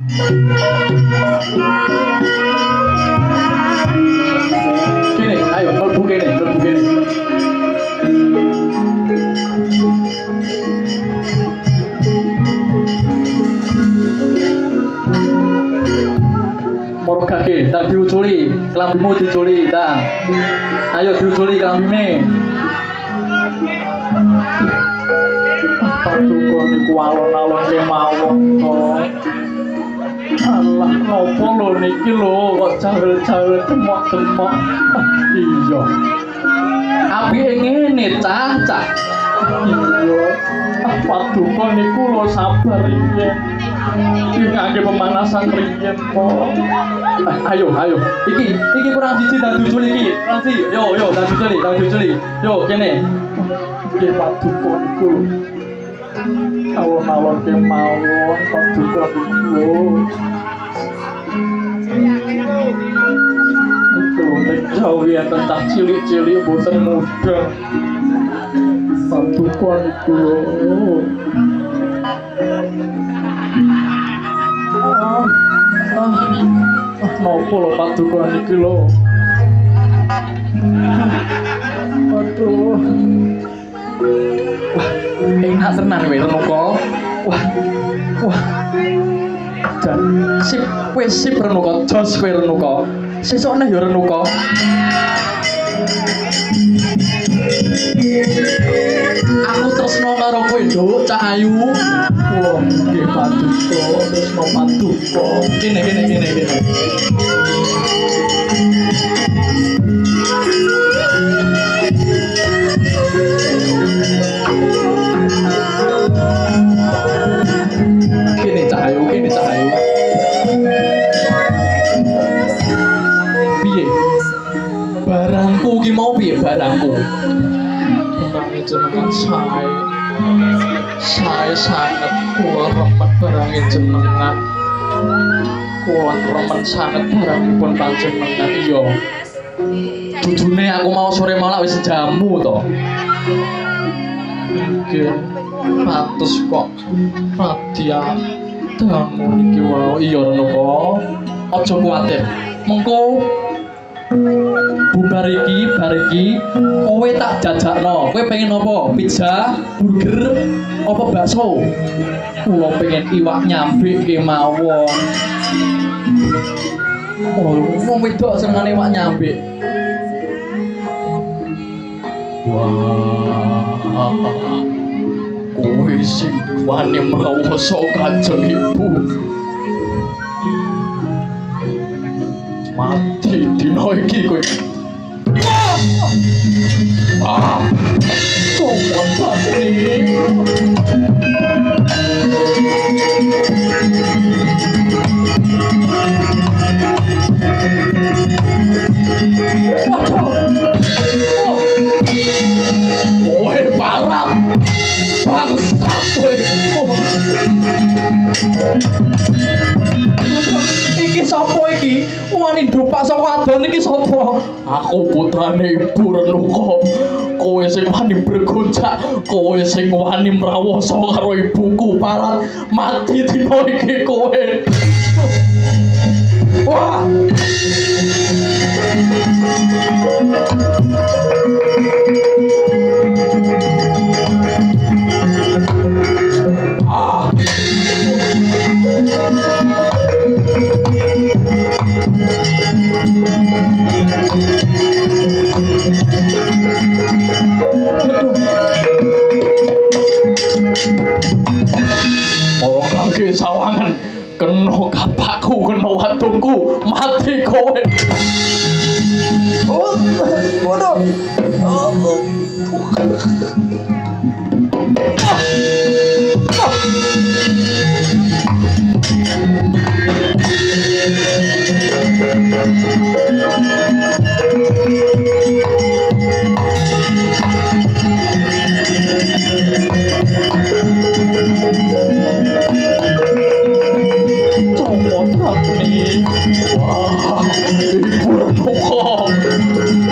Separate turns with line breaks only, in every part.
Kene, ayo mlebu kene, mlebu kene. Moro kake, tak diuculi, kelambimu diculi, tak. Ayo diuculi kelambine. Paduka niku alon-alon kemawon to. Alah nopo lho niki lho kok jahel-jahel demok-demok. Iya. Apike ngene cah. Iya. Paduka niku lho sabar riyen. Ngangge pemanasan riyen kok. Ayo. Iki kurang siji tak diculi iki. Kurang siji. Yo tak diculi. Yo kene. Nggih paduka niku. Alon-alon kemawon paduka niku. Itu nek jawi tentang cilik-cilik boten mudah. Paduka niku lho. Nopo lho paduka niki lho. Aduh. Wah, enak tenan kowe Renuka. Wah. Dan sip Renuka, jos kowe Renuka. Sesuk neh ya Renuka. Aku tresno karo kowe, Nduk, Cak Ayu. Wah, nggih paduka, tresno paduka. Kene. Kene Cak Ayu. Piye? Barangku ki mau piye barangku? Barangnya jenengan saya sangat kula remen barangnya jenengan. Kula remen sangat barangipun panjenengan. Iya. Dudune aku mau sore malah wis jamu to. Nggih. Pantes kok Radia damu niki wae. Iya Renuka. Aja kuwatir. Mengko bar iki kowe tak jajakno. Kowe pengen apa? Pizza, burger, apa bakso? Kula pengen iwak nyambik kemawon. Oh, wong wedok senengane iwak nyambik. Wah. Kowe sing wani mrawasa kanjeng ibu. Mati dino iki kowe. Sopo pasti. Kowe parah. Bangsat kowe. Iki sapa iki? Wani ndupak saka wadon iki sapa? Aku putrane Ibu Renuka. Kowe sing wani bergoncak, kowe sing wani mrawasa karo ibuku parat mati dina iki kowe. Wah. Orang kaki sawangan kena kapakku, kena wadungku, mati kowe. Oh, bodoh. Wah, Ibu Renuka,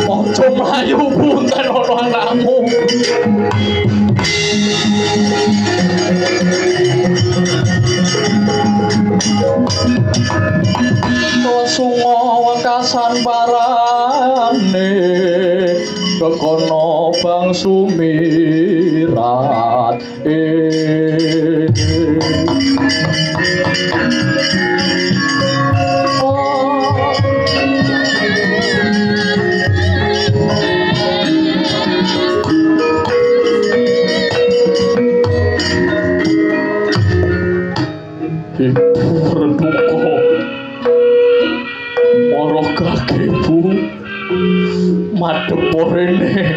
ojo mlayu punten ana anakmu. sunga wekasan parane kekono bang sumirat madhep rene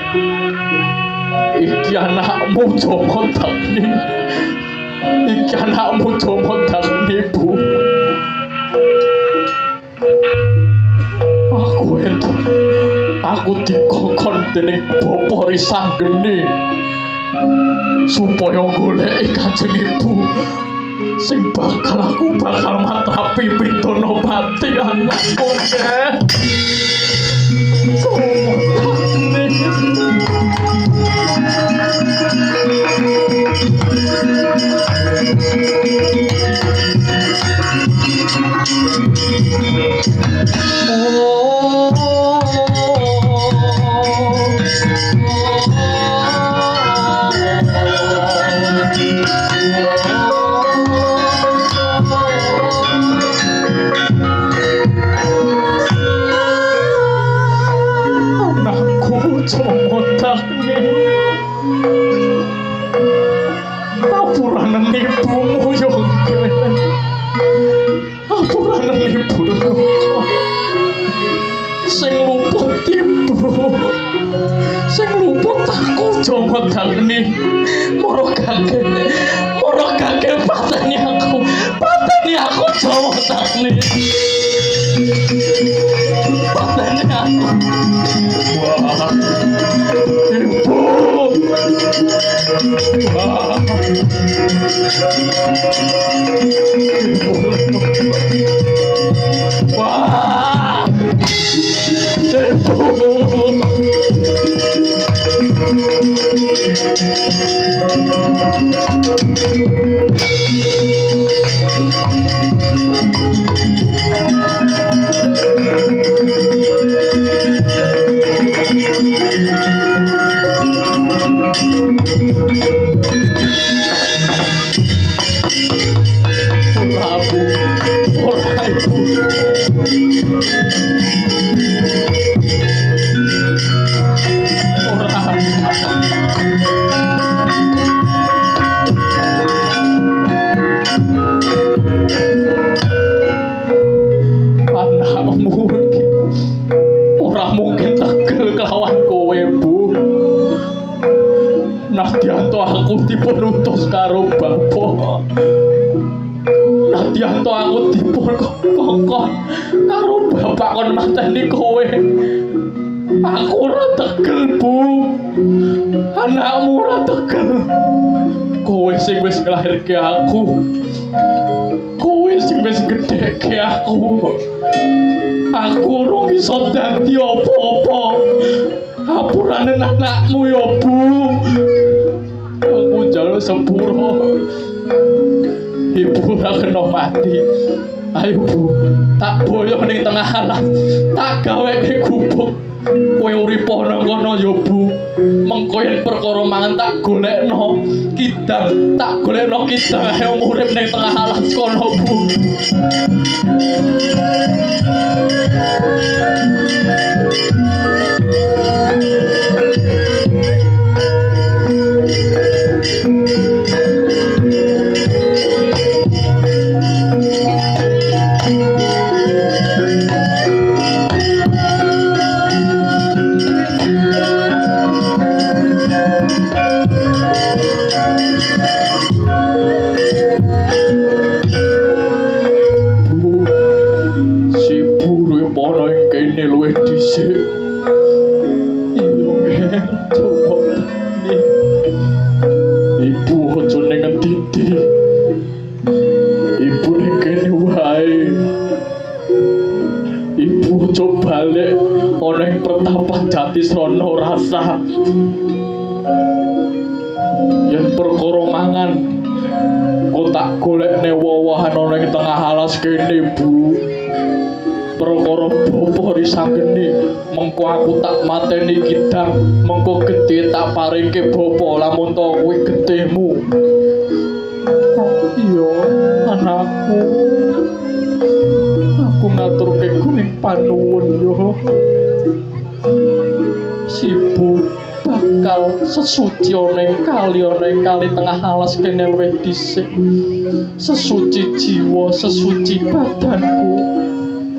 iki anakmu Joko Dagni iki anakmu Joko Dagni Bu aku dikokon dening Bapa Risanggeni supaya goleki Kanjeng Ibu sing aku bakal matrapi pitono pati anakku Joko Dagni moro kakek pateni aku Joko Dagni pateni aku wah Ibu wah Ibu wah aku dipun utus karo Bapak. Nadyanto aku dipun kongkon karo Bapak kon mateni kowe. Aku ora tegel, Bu. Anakmu ora tegel. Kowe sing wis nglahirke aku. Kowe sing wis gedheke aku. Aku ora iso dadi apa-apa. Apurane anakmu ya, Bu. Aku jaluk sepuro. Ibu ora kena mati. Ayo Bu, tak boyo ning tengah alas. Tak gaweke gubuk. Kowe urip ana kono ya Bu. Mengko yen perkara mangan tak golekno kidang, tak golekno kidang ayo urip ning tengah alas kono Bu. Tisrono rasa yen perkara mangan kok tak golekne wowohan ana ing tengah alas kene, Bu. Perkara bapa risangeni, mengko aku tak mateni kidang, mengko gedhe tak paringke bapa lamun to kuwi gedhemu. Iya, anakku. Aku ngaturke kuning panuwun yo. Sibu bakal sesuci ning kali tengah alas kene luwih dhisik. Sesuci jiwa, sesuci badanku.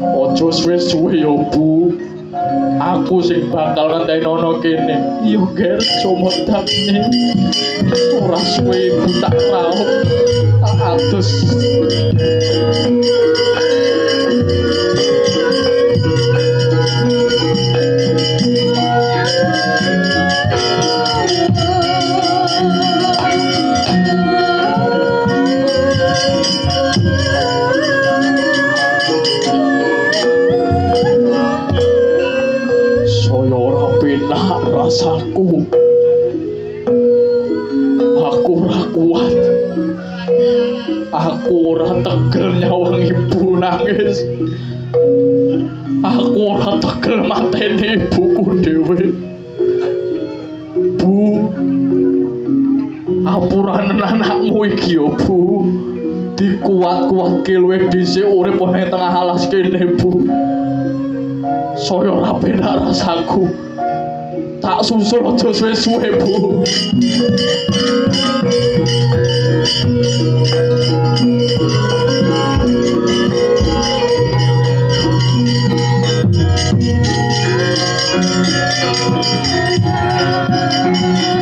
Ojo suwe-suwe yo, Bu. Aku sing bakal ngenteni ana kene. Yo ger comodane. Ora suwe ibu tak raup. Tak atus. Rasaku, aku ora kuat, aku ora tegel nyawang ibu nangis, aku ora tegel mateni ibuku dhewe. Bu, apuranen anakmu iki yo, Bu. Dikuat-kuatke luwih dhisik urip ning tengah alas kene, Bu. Saya ora penak rasaku. Tak susul aja suwe-suwe, Bu.